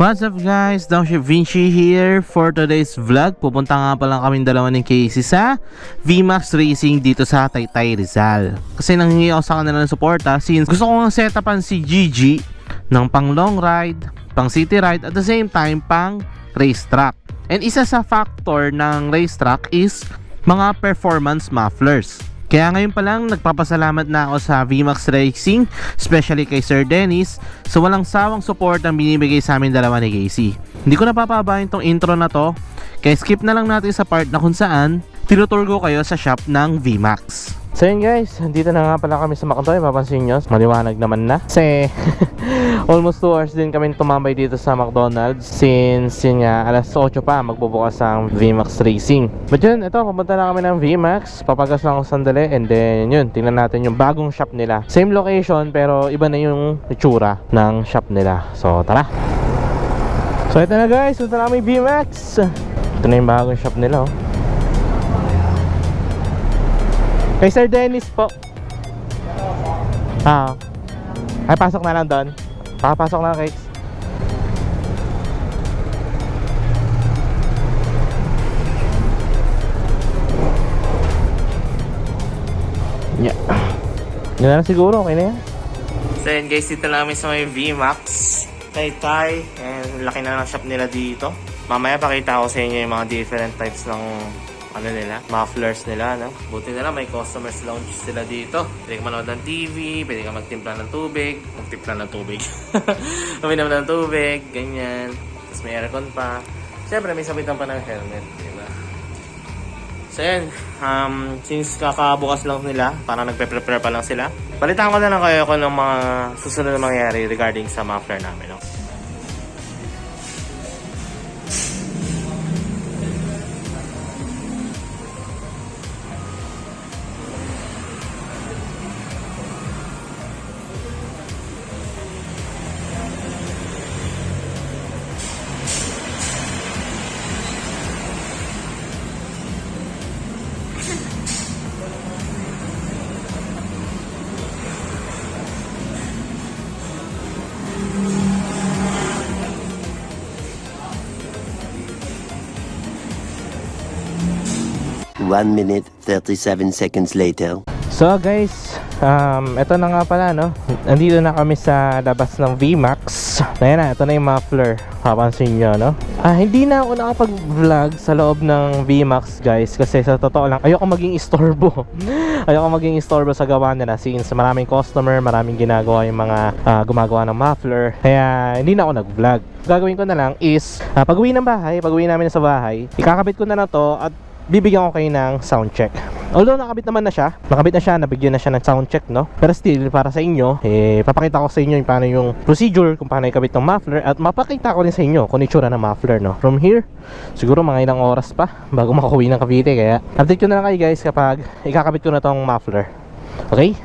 What's up guys, DownShiftVinci here for today's vlog. Pupunta nga pa lang kaming dalawa ng Kaycee sa VMAX Racing dito sa Taytay, Rizal. Kasi nanghingi ako sa kanila ng suporta since gusto ko nga setupan si Gigi ng pang long ride, pang city ride, at the same time pang racetrack. And isa sa factor ng racetrack is mga performance mufflers. Kaya ngayon pa lang nagpapasalamat na ako sa VMAX Racing, especially kay Sir Dennis, sa walang sawang support ang binibigay sa amin dalawa ni Kaycee. Hindi ko napapabahin tong intro na to, kaya skip na lang natin sa part na kung saan tinutur ko kayo sa shop ng VMAX. So yun guys, dito na nga pala kami sa McDo. Mapansin nyo, maliwanag naman na kasi almost 2 hours din kami tumambay dito sa McDonald's since yun nga, alas 8 pa magbubukas ang VMAX Racing. But yun, ito, pupunta na kami ng VMAX. Papagas lang ako sandali and then yun, tingnan natin yung bagong shop nila. Same location pero iba na yung itsura ng shop nila. So tara. So ito na guys, punta na kami VMAX. Ito na yung bagong shop nila, oh. Kay Sir Dennis po. Ay, pasok na lang doon. Pakapasok na lang, Cakes. Yeah. Yun na lang siguro, okay na yan. So yun guys, dito namin sa may VMAX Taytay. And laki na ng shop nila dito. Mamaya pakita ko sa inyo yung mga different types ng ano nila, mufflers nila, no? Buti nila may customers lounge sila dito. Pwede ka manood ng TV, pwede ka magtimpla ng tubig. Uminom ng tubig, ganyan. Tapos may aircon pa. Siyempre may sabitan pa ng helmet, diba? So yan, since kakabukas lang nila, parang nagpe-prepare pa lang sila, balitaan ko na lang kayo kung ng mga susunod na mangyayari regarding sa muffler namin, no? 1 minute 37 seconds later. So guys, ito na nga pala, no? Nandito na kami sa labas ng VMAX. Ayan na, ito na yung muffler. Papansin nyo, no? Hindi na ako nakapag-vlog sa loob ng VMAX guys, kasi sa totoo lang, ayoko maging istorbo. Ayoko maging istorbo sa gawa nila since maraming customer, maraming ginagawa yung mga gumagawa ng muffler. Kaya hindi na ako nag-vlog. Gagawin ko na lang is, pag-uwi namin sa bahay, ikakabit ko na to at bibigyan ko kayo ng sound check. Although nakabit na siya, nabigyan na siya ng sound check, no? Pero still, para sa inyo, papakita ko sa inyo yung paano yung procedure, kung paano ikabit ng muffler, at mapakita ko din sa inyo kung itsura ng muffler, no? From here, siguro mga ilang oras pa bago makauwi ng Cavite, kaya update ko na lang kayo guys kapag ikakabit ko na tong muffler. Okay?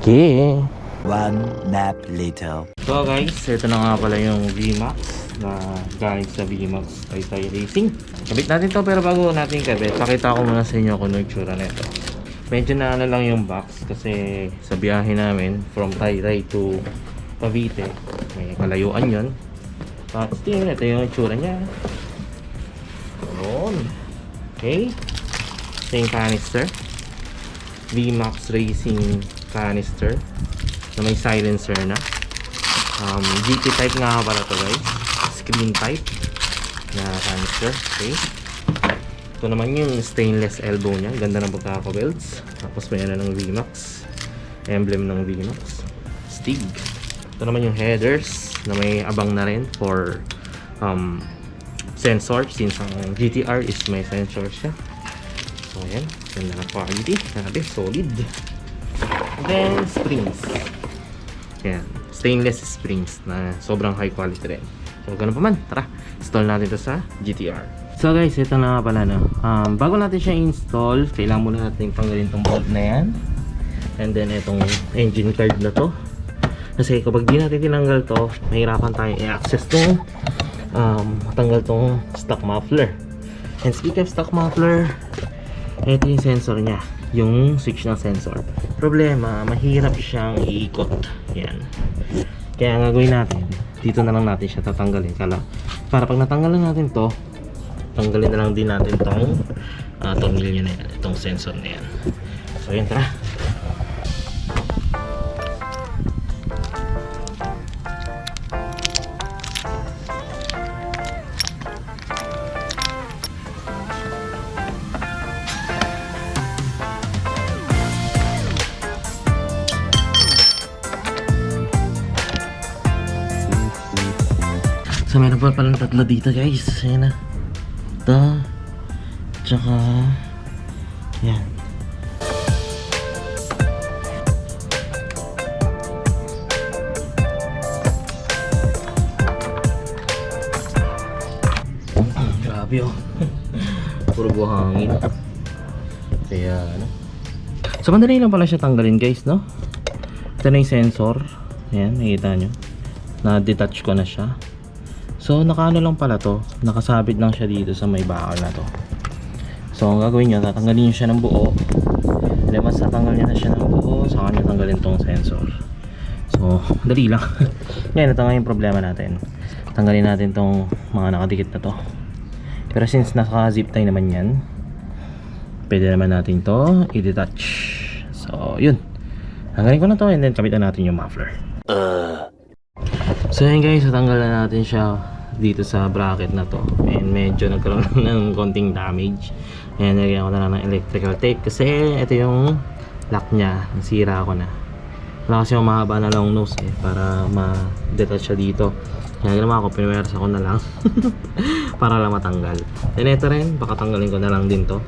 Okay. 1 nap later. So guys, ito na nga pala yung VMAX na galing sa VMAX Taytay Racing. Kabit natin to, pero bago natin kabit, pakita ko muna sa inyo kung ano yung tsura nito. Medyo na ano lang yung box kasi sa biyahe namin from Taytay to Cavite, may kalayuan yun. But still, ito yung tsura niya. Okay. Ito yung canister, VMAX Racing canister na may silencer na. GT type nga pala to guys, screen type na canister. Okay, ito naman yung stainless elbow nya, ganda ng pagkaka-welds. Tapos may ano ng VMAX, emblem ng VMAX, Stig. Ito naman yung headers na may abang na rin for sensor, since ang GTR is may sensor siya. So ayan, ganda ng quality, grabe, solid. And then springs, yan, stainless springs na sobrang high quality rin. So ganun pa man, tara, install natin ito sa GTR. So guys, ito na nga pala, no? Bago natin siya install, kailangan muna natin tanggalin itong bolt na yan. And then itong engine card na to, kasi kapag di natin tinanggal to, mahirapan tayo i-access itong matanggal itong stock muffler. And speaking of stock muffler, ito yung sensor nya, yung switch ng sensor. Problema, mahirap siyang iikot. Yan. Kaya ang gagawin natin, dito na lang natin siya tatanggalin. Para pag natanggalan natin to, tanggalin na lang din natin tong tornilyo na yan, itong sensor na yan. So yun, tara. So meron pa palang tatlo dito guys. Ayan na. Ito. Tsaka yan. Grabe oh. Puro buhangin. Kaya ano. So madali lang pala siya tanggalin guys, no? Ito na yung sensor. Ayan, nakikita nyo. Na-detach ko na siya. So nakaano lang pala to, nakasabit lang siya dito sa may bakal na to. So ang gagawin nyo, tatanggalin nyo siya ng buo. And then mas tatanggal nyo na siya ng buo, saka nyo tanggalin tong sensor. So dali lang. Yan, ito nga yung problema natin. Tanggalin natin tong mga nakadikit na to. Pero since naka-zip tie naman yan, pwede naman natin to i-detach. So yun, tanggalin ko na to and then kabitan natin yung muffler. So yun guys, natanggal na natin siya dito sa bracket na to. And medyo nagkaroon ng konting damage. Ayan, nilagyan ko na lang ng electrical tape kasi ito yung lock nya, nasira ko na. Wala kasi yung mahaba na long nose para ma-detach siya dito. Kaya ginawa ko, pinuwersa ko na lang para lang matanggal. And ito rin, baka tanggalin ko na lang din to.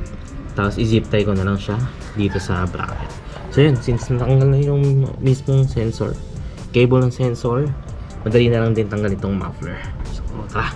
Tapos i-zip tie ko na lang siya dito sa bracket. So yun, since natanggal na yung mismong sensor, cable ng sensor, madali na lang din tanggal itong muffler. So, tara.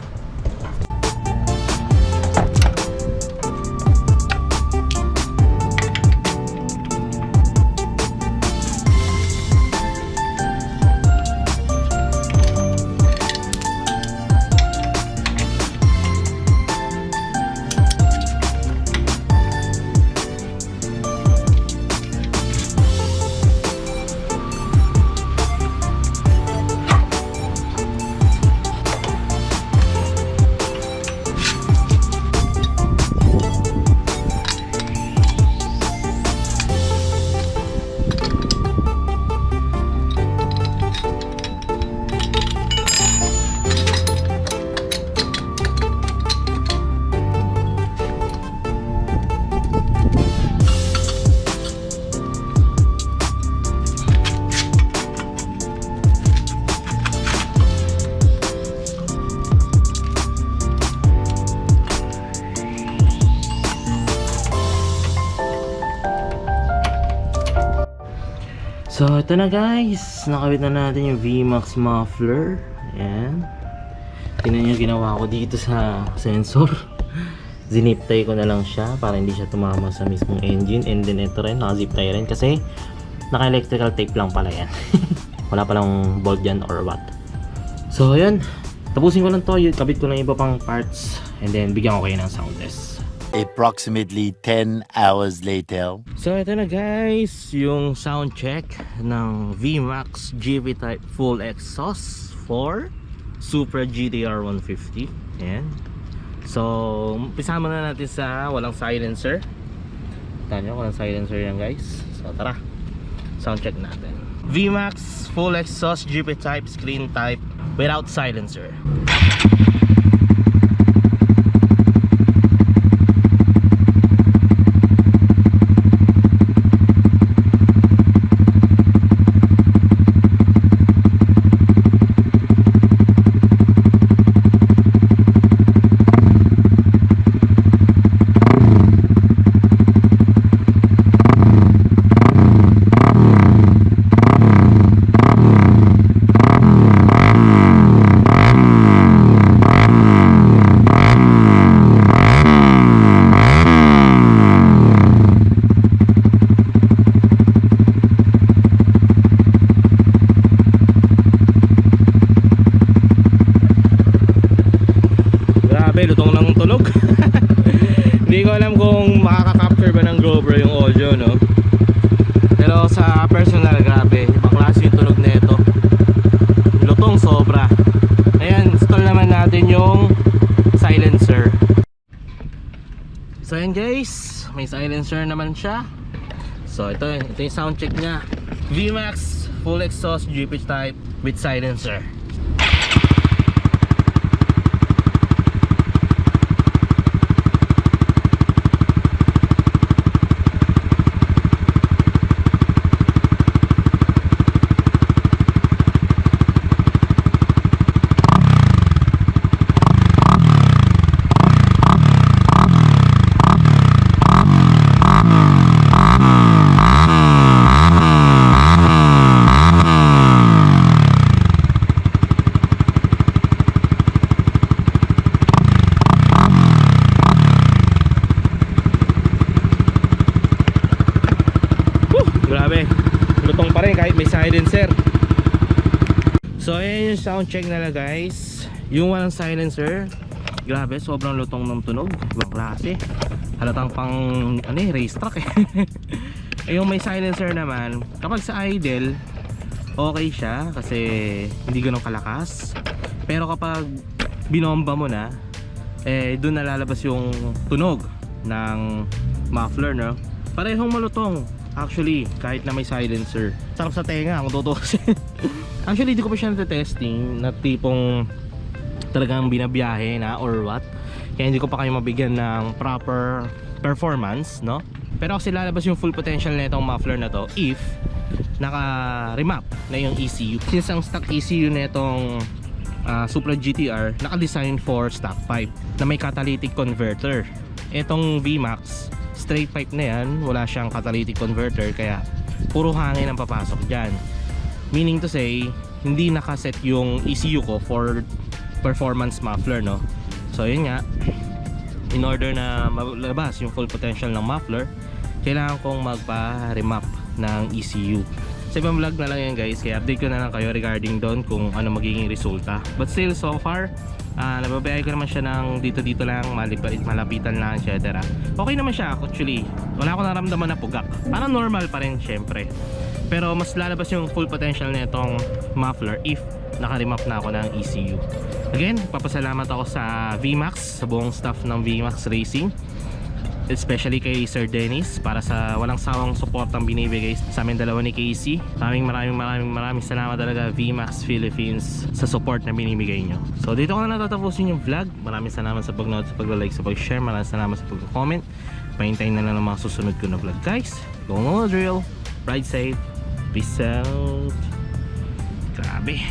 So ito na guys, nakabit na natin yung VMAX muffler. Ayan. Tingnan nyo ginawa ko dito sa sensor. Zinip tie ko na lang siya para hindi siya tumama sa mismong engine. And then ito rin, naka-zip tie rin kasi naka-electrical tape lang pala yan. Wala palang bolt dyan or what. So yun, tapusin ko lang to, kabit ko lang iba pang parts. And then bigyan ko kayo ng sound test. Approximately 10 hours later. So ito na guys, yung sound check ng VMAX GV type full exhaust for Supra GTR 150. Ayan. So umpisa muna natin sa walang silencer. Tanya, walang silencer yan guys. So tara, sound check natin. VMAX full exhaust GV type screen type without silencer. Lutong ng tunog. Hindi ko alam kung makaka-capture ba ng GoPro yung audio, no? Pero sa personal, grabe, ibang klase yung tunog na ito. yung silencer. So yan guys, may silencer naman siya. So ito yung sound check niya. VMAX full exhaust GP type with silencer. Grabe, lutong pa rin kahit may silencer. So ayan yung sound check nila guys. Yung walang silencer, grabe, sobrang lutong ng tunog. Ibang klase, halatang pang racetrack eh. Yung may silencer naman, kapag sa idle okay siya kasi hindi ganun kalakas. Pero kapag binomba mo na, doon nalalabas yung tunog ng muffler, no? Parehong malutong actually, kahit na may silencer. Sarap sa tenga kung tutusin. Actually, di ko pa siya na-testing na tipong talagang binabiyahe na or what. Kaya hindi ko pa kayo mabigyan ng proper performance, no? Pero kasi lalabas yung full potential na itong muffler na to if naka-remap na yung ECU. Since ang stock ECU na itong Supra GTR naka-design for stock pipe na may catalytic converter. Itong VMAX straight pipe na yan, wala siyang catalytic converter, kaya puro hangin ang papasok dyan. Meaning to say, hindi nakaset yung ECU ko for performance muffler, no? So yun nga, in order na malabas yung full potential ng muffler, kailangan kong magpa-remap ng ECU. Sa ibang vlog na lang yan guys, kaya update ko na lang kayo regarding doon kung ano magiging resulta. But still, so far nababayay ko naman siya ng dito lang, malapitan lang, etc. Okay naman siya actually, wala akong naramdaman na pugak, parang normal pa rin syempre. Pero mas lalabas yung full potential na itong muffler if naka-remap na ako ng ECU. Again, papasalamat ako sa VMAX, sa buong staff ng VMAX Racing, especially kay Sir Dennis para sa walang sawang support ang binibigay sa amin dalawa ni Kaycee. Maraming salamat talaga VMAX Philippines sa support na binibigay nyo. So dito ko na natatapusin yung vlog. Maraming salamat sa pag-note, sa pag-like, sa pag-share. Maraming salamat sa pag-comment. Pahintayin na lang ng mga susunod ko na vlog guys. Go on the drill, ride safe, peace out. Grabe,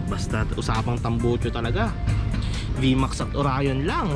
basta usapang tambucho talaga. VMAX at Orion lang.